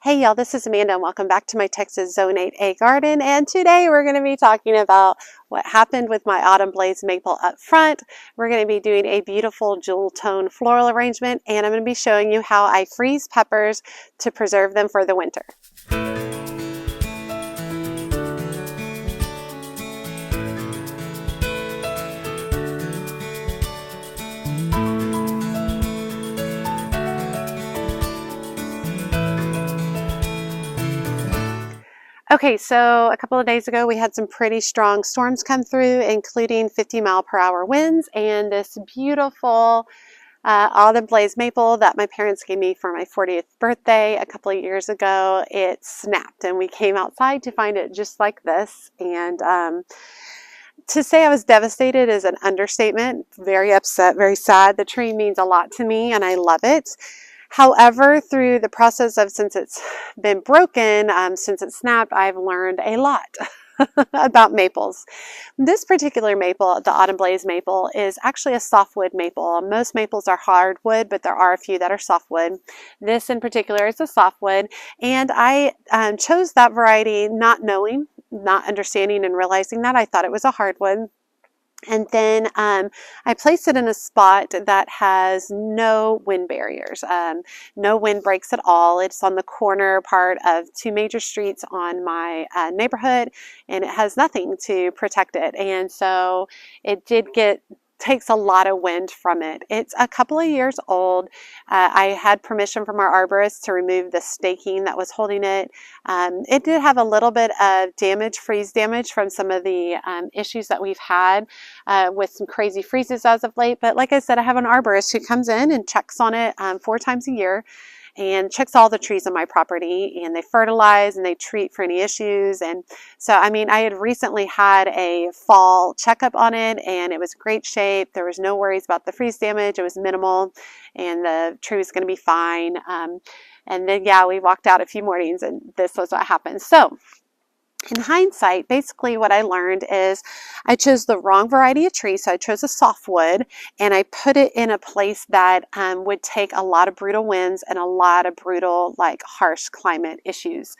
Hey y'all, this is Amanda and welcome back to my Texas Zone 8A garden, and today we're going to be talking about what happened with my autumn blaze maple up front. We're going to be doing a beautiful jewel tone floral arrangement, and I'm going to be showing you how I freeze peppers to preserve them for the winter. Okay, so a couple of days ago we had some pretty strong storms come through, including 50-mile-per-hour winds, and this beautiful autumn blaze maple that my parents gave me for my 40th birthday a couple of years ago, it snapped, and we came outside to find it just like this. And to say I was devastated is an understatement. Very upset, very sad. The tree means a lot to me, and I love it. However, through the process of since it's been broken, since it snapped, I've learned a lot about maples. This particular maple, the autumn blaze maple, is actually a softwood maple. Most maples are hardwood, but there are a few that are softwood. This in particular is a softwood, and I chose that variety not knowing, not understanding and realizing that. I thought it was a hardwood. And then I placed it in a spot that has no wind barriers, no wind breaks at all. It's on the corner part of two major streets on my neighborhood, and it has nothing to protect it. And so it takes a lot of wind from it. It's a couple of years old. I had permission from our arborist to remove the staking that was holding it. It did have a little bit of damage, freeze damage, from some of the issues that we've had with some crazy freezes as of late. But like I said, I have an arborist who comes in and checks on it 4 times a year and checks all the trees on my property, and they fertilize and they treat for any issues. And so, I mean, I had recently had a fall checkup on it, and it was great shape. There was no worries about the freeze damage. It was minimal, and the tree was going to be fine. And then, yeah, we walked out a few mornings, and this was what happened. So in hindsight, basically what I learned is I chose the wrong variety of tree. So I chose a softwood, and I put it in a place that would take a lot of brutal winds and a lot of brutal, like, harsh climate issues.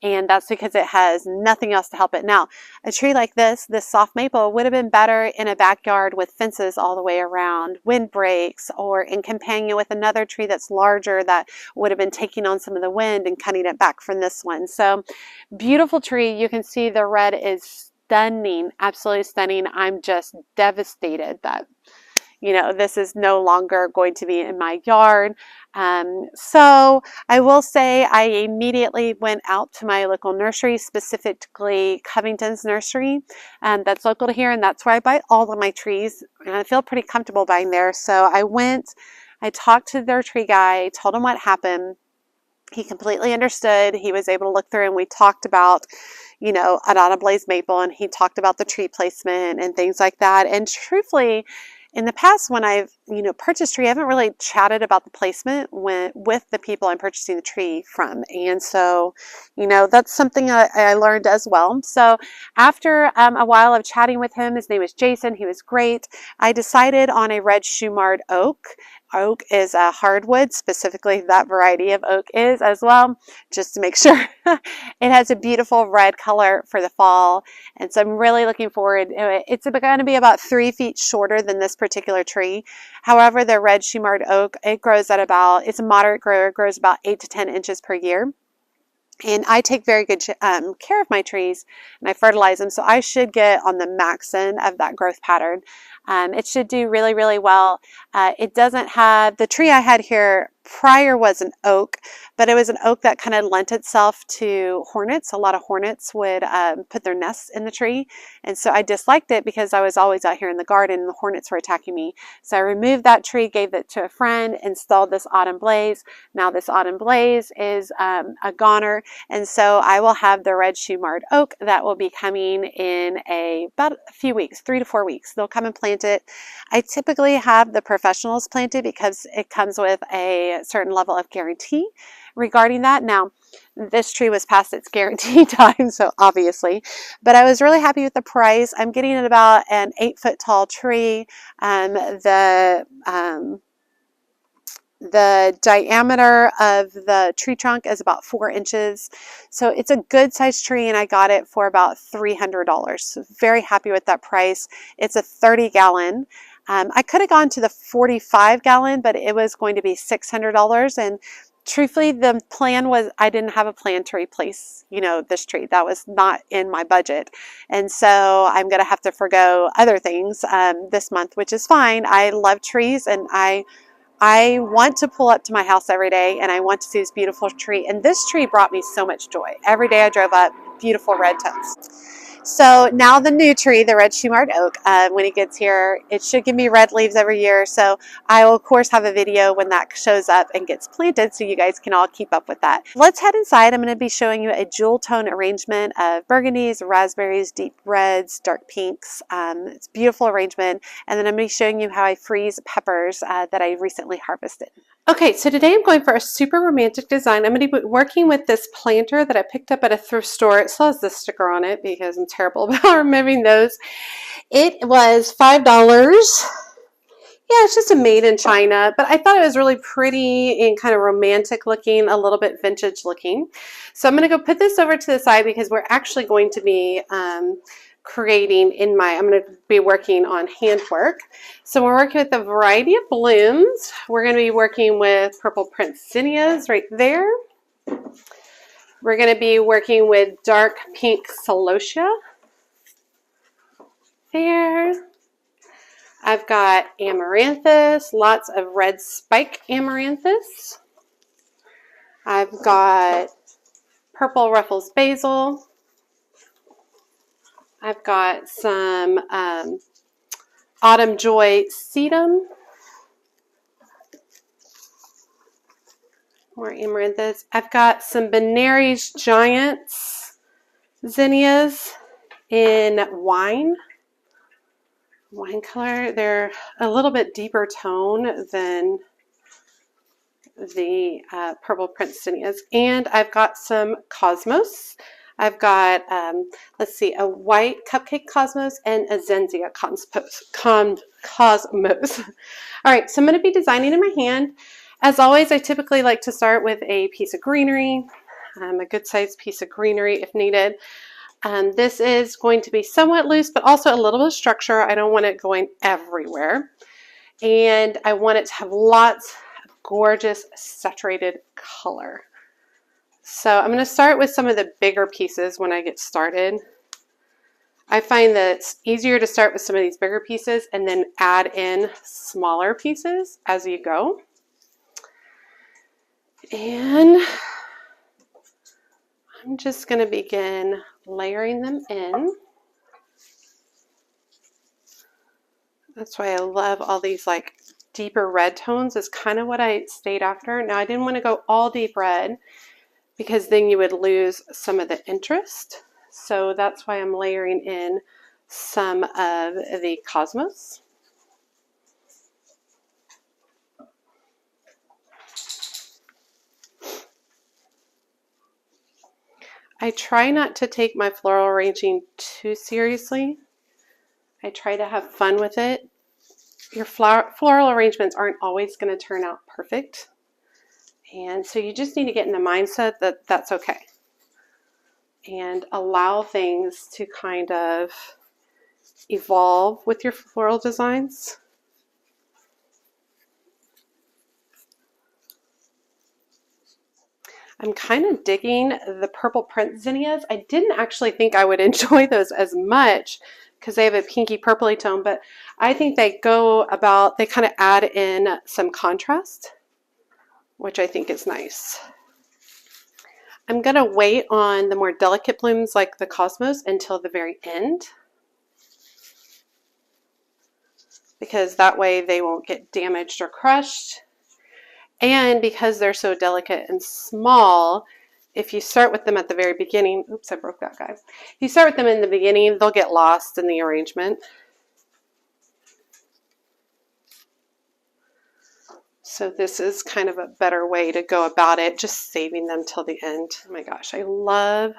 And that's because it has nothing else to help it. Now, a tree like this soft maple, would have been better in a backyard with fences all the way around, wind breaks, or in companion with another tree that's larger that would have been taking on some of the wind and cutting it back from this one. So beautiful tree. You can see the red is stunning, absolutely stunning. I'm just devastated that, you know, this is no longer going to be in my yard. So I will say I immediately went out to my local nursery, specifically Covington's Nursery, that's local to here, and that's where I buy all of my trees, and I feel pretty comfortable buying there. So I went, I talked to their tree guy, told him what happened. He completely understood. He was able to look through, and we talked about, you know, an autumn blaze maple, and he talked about the tree placement and things like that. And truthfully, in the past, when I've, you know, purchased tree, I haven't really chatted about the placement with the people I'm purchasing the tree from. And so, you know, that's something I learned as well. So after a while of chatting with him, his name is Jason, he was great, I decided on a red Shumard oak. Oak is a hardwood, specifically that variety of oak is as well, just to make sure. It has a beautiful red color for the fall, and so I'm really looking forward. It's going to be about 3 feet shorter than this particular tree. However, the red Shumard oak, it grows at about, it's a moderate grower, grows about 8 to 10 inches per year. And I take very good care of my trees, and I fertilize them, so I should get on the max end of that growth pattern. It should do really, really well. It doesn't have, the tree I had here prior was an oak, but it was an oak that kind of lent itself to hornets. A lot of hornets would put their nests in the tree, and so I disliked it because I was always out here in the garden and the hornets were attacking me. So I removed that tree, gave it to a friend, installed this autumn blaze. Now this autumn blaze is a goner, and so I will have the red Shumard oak that will be coming in about a few weeks, 3 to 4 weeks. They'll come and plant it. I typically have the professionals plant it because it comes with a certain level of guarantee regarding that. Now, this tree was past its guarantee time, so obviously, but I was really happy with the price. I'm getting it about an 8-foot tall tree. The The diameter of the tree trunk is about 4 inches. So it's a good sized tree, and I got it for about $300. So very happy with that price. It's a 30-gallon. I could have gone to the 45-gallon, but it was going to be $600. And truthfully, the plan was I didn't have a plan to replace, this tree. That was not in my budget. And so I'm going to have to forgo other things this month, which is fine. I love trees, and I want to pull up to my house every day, and I want to see this beautiful tree. And this tree brought me so much joy. Every day I drove up, beautiful red tones. So now the new tree, the red shoe-marked oak, when it gets here, it should give me red leaves every year. So I will, of course, have a video when that shows up and gets planted so you guys can all keep up with that. Let's head inside. I'm going to be showing you a jewel tone arrangement of burgundies, raspberries, deep reds, dark pinks. It's a beautiful arrangement. And then I'm going to be showing you how I freeze peppers that I recently harvested. Okay, so today I'm going for a super romantic design. I'm going to be working with this planter that I picked up at a thrift store. It still has this sticker on it because I'm terrible about removing those. It was $5. Yeah, it's just a made in China, but I thought it was really pretty and kind of romantic looking, a little bit vintage looking. So I'm going to go put this over to the side because we're actually going to be I'm going to be working on handwork. So we're working with a variety of blooms. We're going to be working with purple Prince zinnias right there. We're going to be working with dark pink celosia there. I've got amaranthus, lots of red spike amaranthus. I've got purple Ruffles basil. I've got some autumn joy sedum. More amaranthus. I've got some Benary's Giants zinnias in wine color. They're a little bit deeper tone than the purple Prince zinnias. And I've got some cosmos. I've got, let's see, a white cupcake cosmos and a Zenzia cosmos. All right, so I'm going to be designing in my hand. As always, I typically like to start with a piece of greenery, a good sized piece of greenery if needed. This is going to be somewhat loose, but also a little bit of structure. I don't want it going everywhere. And I want it to have lots of gorgeous saturated color. So I'm going to start with some of the bigger pieces when I get started. I find that it's easier to start with some of these bigger pieces and then add in smaller pieces as you go. And I'm just going to begin layering them in. That's why I love all these like deeper red tones is kind of what I stayed after. Now I didn't want to go all deep red because then you would lose some of the interest. So that's why I'm layering in some of the cosmos. I try not to take my floral arranging too seriously. I try to have fun with it. Your floral arrangements aren't always going to turn out perfect. And so you just need to get in the mindset that that's okay. And allow things to kind of evolve with your floral designs. I'm kind of digging the purple Prince zinnias. I didn't actually think I would enjoy those as much because they have a pinky purpley tone, but I think they kind of add in some contrast, which I think is nice. I'm going to wait on the more delicate blooms like the cosmos until the very end, because that way they won't get damaged or crushed. And because they're so delicate and small, if you start with them at the very beginning, oops, I broke that guy. If you start with them in the beginning, they'll get lost in the arrangement. So this is kind of a better way to go about it, just saving them till the end. Oh my gosh, I love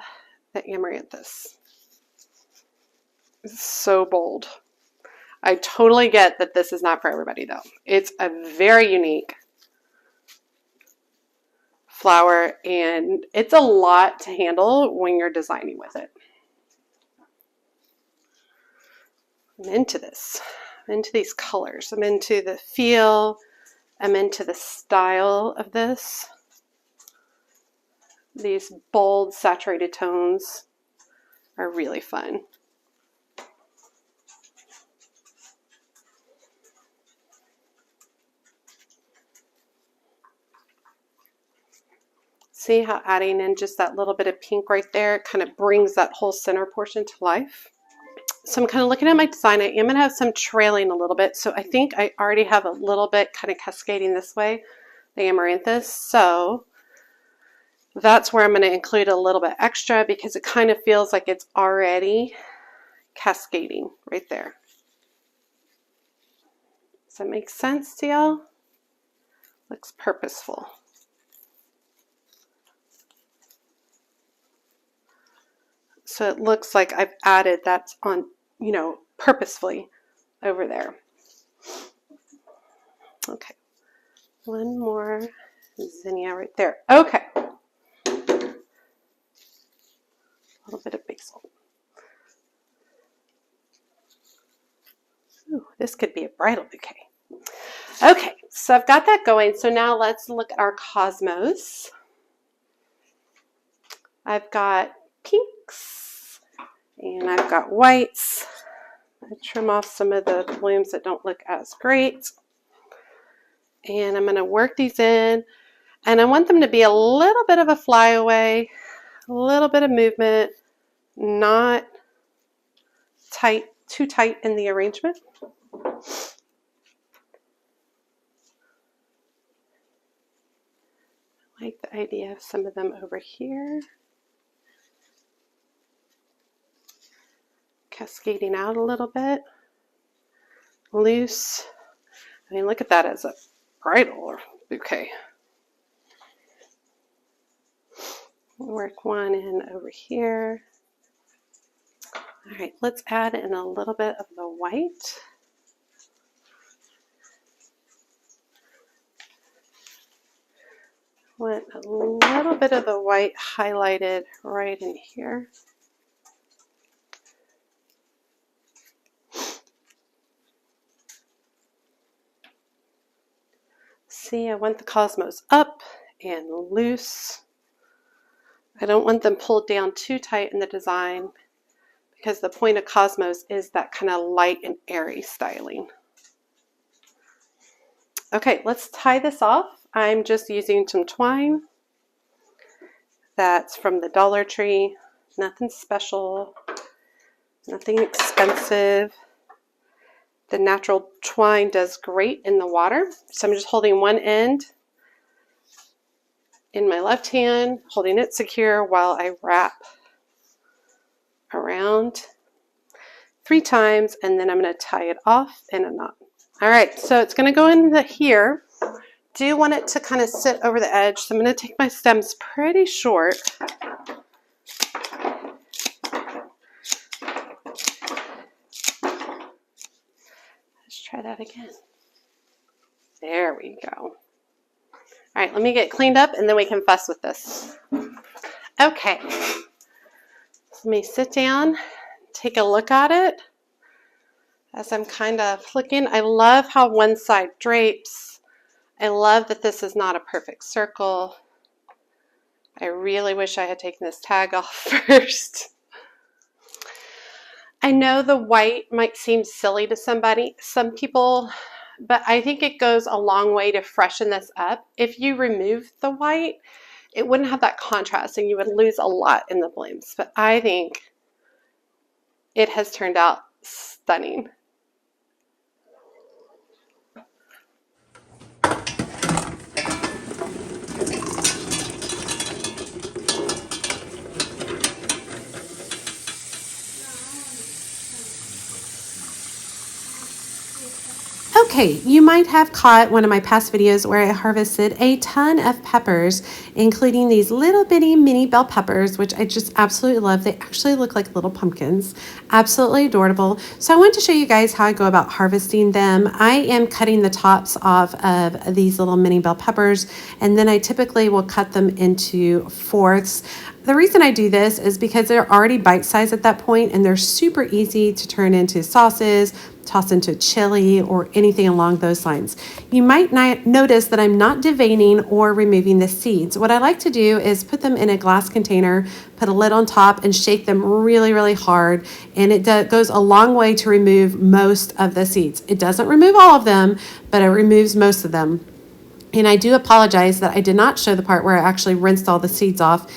the amaranthus. It's so bold. I totally get that this is not for everybody though. It's a very unique flower, and it's a lot to handle when you're designing with it. I'm into this. I'm into these colors. I'm into the feel. I'm into the style of this. These bold, saturated tones are really fun. See how adding in just that little bit of pink right there kind of brings that whole center portion to life. So I'm kind of looking at my design. I am going to have some trailing a little bit. So I think I already have a little bit kind of cascading this way, the amaranthus. So that's where I'm going to include a little bit extra because it kind of feels like it's already cascading right there. Does that make sense to y'all? Looks purposeful. So it looks like I've added that's on, you know, purposefully over there. Okay, one more zinnia right there. Okay, a little bit of basil. Ooh, this could be a bridal bouquet. Okay, so I've got that going. So now let's look at our cosmos. I've got pinks and I've got whites. I trim off some of the blooms that don't look as great. And I'm going to work these in. And I want them to be a little bit of a flyaway, a little bit of movement, not tight, too tight in the arrangement. I like the idea of some of them over here. Cascading out a little bit. Loose. I mean, look at that as a bridal bouquet. Work one in over here. All right, let's add in a little bit of the white. Want a little bit of the white highlighted right in here. See, I want the cosmos up and loose. I don't want them pulled down too tight in the design because the point of cosmos is that kind of light and airy styling. Okay, let's tie this off. I'm just using some twine. That's from the Dollar Tree. Nothing special, nothing expensive. The natural twine does great in the water. So I'm just holding one end in my left hand, holding it secure while I wrap around 3 times, and then I'm going to tie it off in a knot. All right, so it's going to go in here. Do want it to kind of sit over the edge, so I'm going to take my stems pretty short. Let's try that again. There we go. All right, let me get cleaned up and then we can fuss with this. Okay, let me sit down, take a look at it as I'm kind of flicking. I love how one side drapes. I love that this is not a perfect circle. I really wish I had taken this tag off first. I know the white might seem silly to some people, but I think it goes a long way to freshen this up. If you remove the white, it wouldn't have that contrast and you would lose a lot in the blooms. But I think it has turned out stunning. Okay, you might have caught one of my past videos where I harvested a ton of peppers, including these little bitty mini bell peppers, which I just absolutely love. They actually look like little pumpkins. Absolutely adorable. So I want to show you guys how I go about harvesting them. I am cutting the tops off of these little mini bell peppers, and then I typically will cut them into fourths. The reason I do this is because they're already bite-sized at that point, and they're super easy to turn into sauces, toss into chili, or anything along those lines. You might not notice that I'm not deveining or removing the seeds. What I like to do is put them in a glass container, put a lid on top, and shake them really, really hard. And it goes a long way to remove most of the seeds. It doesn't remove all of them, but it removes most of them. And I do apologize that I did not show the part where I actually rinsed all the seeds off,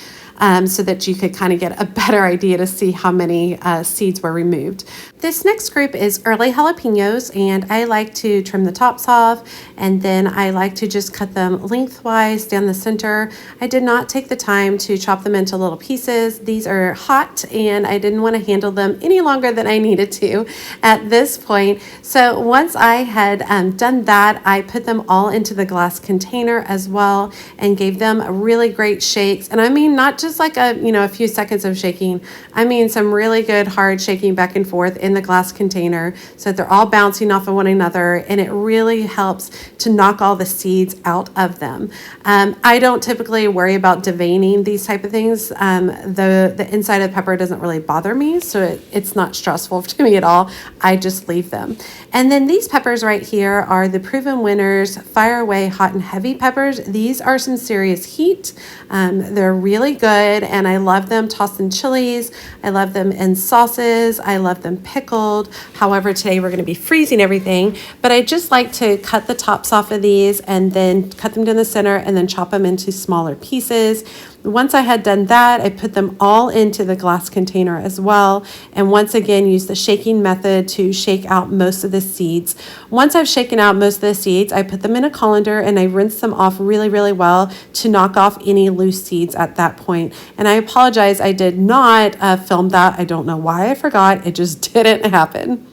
so that you could kind of get a better idea to see how many seeds were removed. This next group is early jalapenos, and I like to trim the tops off, and then I like to just cut them lengthwise down the center. I did not take the time to chop them into little pieces. These are hot, and I didn't want to handle them any longer than I needed to at this point. So once I had done that, I put them all into the glass container as well and gave them really great shakes. And I mean, not just like a few seconds of shaking. I mean some really good hard shaking back and forth in the glass container so that they're all bouncing off of one another, and it really helps to knock all the seeds out of them. I don't typically worry about deveining these type of things. The inside of the pepper doesn't really bother me, so it's not stressful to me at all. I just leave them. And then these peppers right here are the Proven Winners Fire Away Hot and Heavy peppers. These are some serious heat. They're really good, and I love them tossed in chilies. I love them in sauces. I love them pickled. However, today we're going to be freezing everything, but I just like to cut the tops off of these and then cut them down the center and then chop them into smaller pieces. Once I had done that, I put them all into the glass container as well, and once again use the shaking method to shake out most of the seeds. Once I've shaken out most of the seeds, I put them in a colander and I rinse them off really, really well to knock off any loose seeds at that point. And I apologize, I did not film that. I don't know why I forgot. It just didn't happen.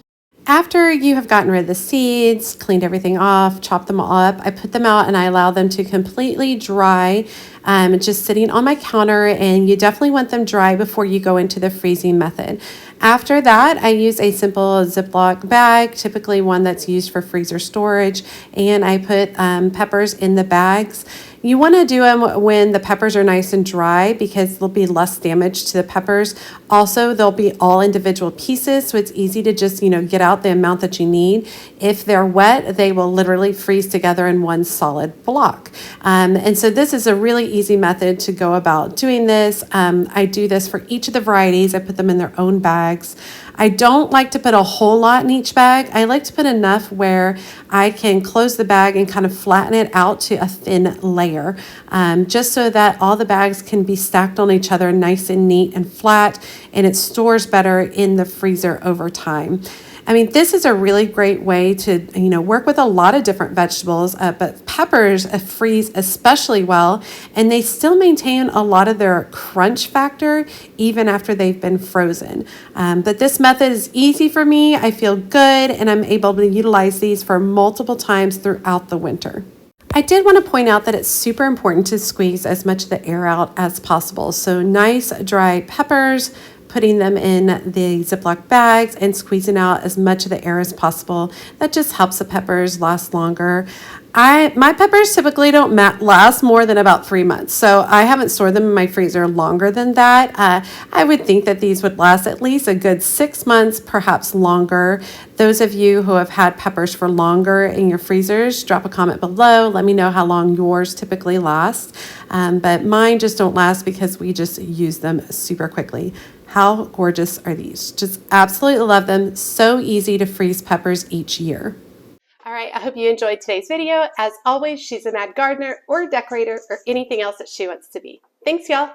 After you have gotten rid of the seeds, cleaned everything off, chopped them all up, I put them out and I allow them to completely dry, just sitting on my counter, and you definitely want them dry before you go into the freezing method. After that, I use a simple Ziploc bag, typically one that's used for freezer storage, and I put peppers in the bags. You want to do them when the peppers are nice and dry because there'll be less damage to the peppers. Also, they'll be all individual pieces, so it's easy to just, get out the amount that you need. If they're wet, they will literally freeze together in one solid block. And so this is a really easy method to go about doing this. I do this for each of the varieties. I put them in their own bags. I don't like to put a whole lot in each bag. I like to put enough where I can close the bag and kind of flatten it out to a thin layer, just so that all the bags can be stacked on each other nice and neat and flat, and it stores better in the freezer over time. I mean, this is a really great way to, work with a lot of different vegetables, but peppers freeze especially well, and they still maintain a lot of their crunch factor even after they've been frozen. But this method is easy for me. I feel good, and I'm able to utilize these for multiple times throughout the winter. I did want to point out that it's super important to squeeze as much of the air out as possible. So nice dry peppers, putting them in the Ziploc bags and squeezing out as much of the air as possible. That just helps the peppers last longer. My peppers typically don't last more than about 3 months, so I haven't stored them in my freezer longer than that. I would think that these would last at least a good 6 months, perhaps longer. Those of you who have had peppers for longer in your freezers, drop a comment below. Let me know how long yours typically last. But mine just don't last because we just use them super quickly. How gorgeous are these? Just absolutely love them. So easy to freeze peppers each year. All right, I hope you enjoyed today's video. As always, she's a mad gardener or decorator or anything else that she wants to be. Thanks, y'all.